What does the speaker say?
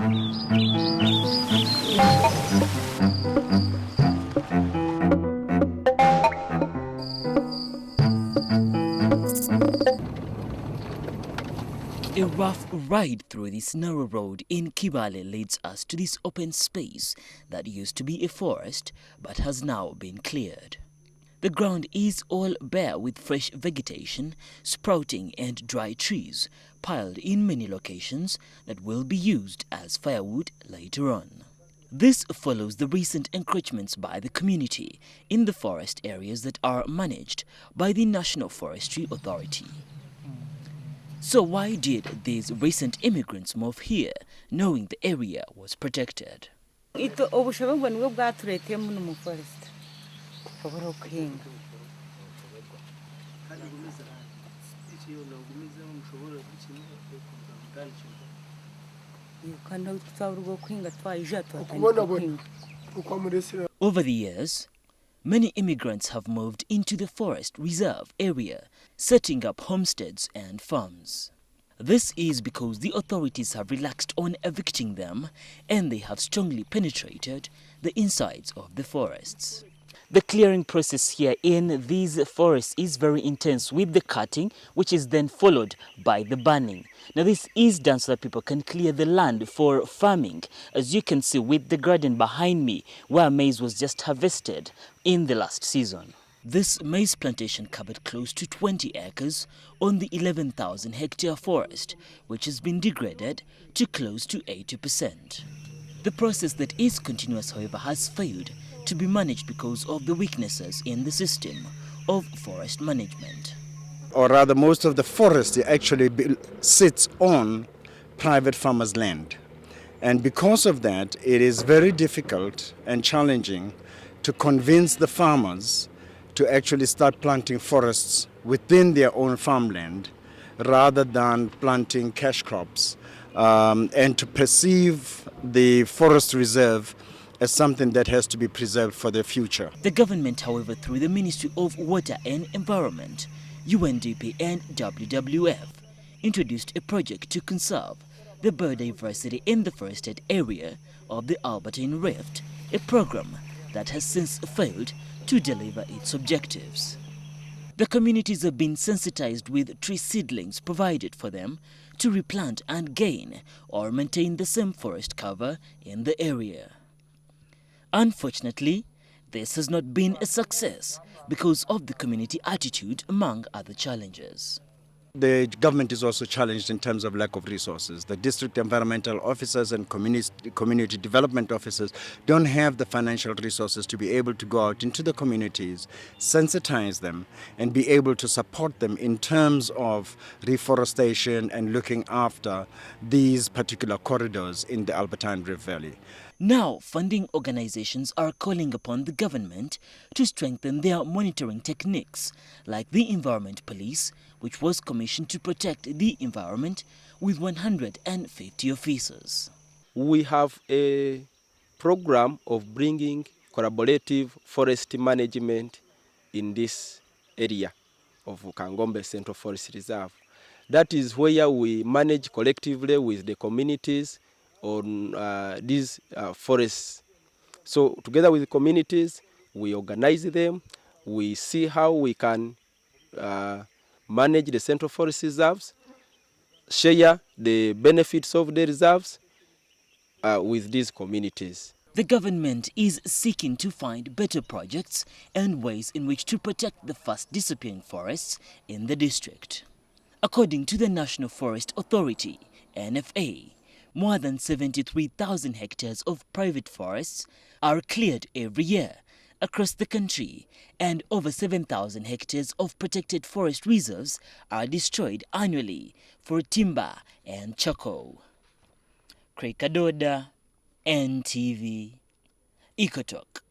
A rough ride through this narrow road in Kibale leads us to this open space that used to be a forest but has now been cleared. The ground is all bare with fresh vegetation, sprouting and dry trees piled in many locations that will be used as firewood later on. This follows the recent encroachments by the community in the forest areas that are managed by the National Forestry Authority. So why did these recent immigrants move here, knowing the area was protected? Over the years, many immigrants have moved into the forest reserve area, setting up homesteads and farms. This is because the authorities have relaxed on evicting them and they have strongly penetrated the insides of the forests. The clearing process here in these forests is very intense, with the cutting, which is then followed by the burning. Now this is done so that people can clear the land for farming, as you can see with the garden behind me where maize was just harvested in the last season. This maize plantation covered close to 20 acres on the 11,000 hectare forest, which has been degraded to close to 80%. The process that is continuous, however, has failed to be managed because of the weaknesses in the system of forest management. Or rather, most of the forest actually sits on private farmers' land. And because of that, it is very difficult and challenging to convince the farmers to actually start planting forests within their own farmland rather than planting cash crops, and to perceive the forest reserve as something that has to be preserved for the future. The government, however, through the Ministry of Water and Environment, UNDP and WWF, introduced a project to conserve the biodiversity in the forested area of the Albertine Rift, a program that has since failed to deliver its objectives. The communities have been sensitized with tree seedlings provided for them to replant and gain or maintain the same forest cover in the area. Unfortunately, this has not been a success because of the community attitude, among other challenges. The government is also challenged in terms of lack of resources. The district environmental officers and community development officers don't have the financial resources to be able to go out into the communities, sensitize them, and be able to support them in terms of reforestation and looking after these particular corridors in the Albertine Rift Valley. Now, funding organizations are calling upon the government to strengthen their monitoring techniques, like the Environment Police, which was commissioned to protect the environment with 150 officers. We have a program of bringing collaborative forest management in this area of Kangombe Central Forest Reserve. That is where we manage collectively with the communities on these forests. So together with the communities, we organize them, we see how we can manage the Central Forest Reserves, share the benefits of the reserves with these communities. The government is seeking to find better projects and ways in which to protect the fast disappearing forests in the district. According to the National Forest Authority, NFA, more than 73,000 hectares of private forests are cleared every year across the country, and over 7,000 hectares of protected forest reserves are destroyed annually for timber and charcoal. Craig Kadoda, NTV, EcoTalk.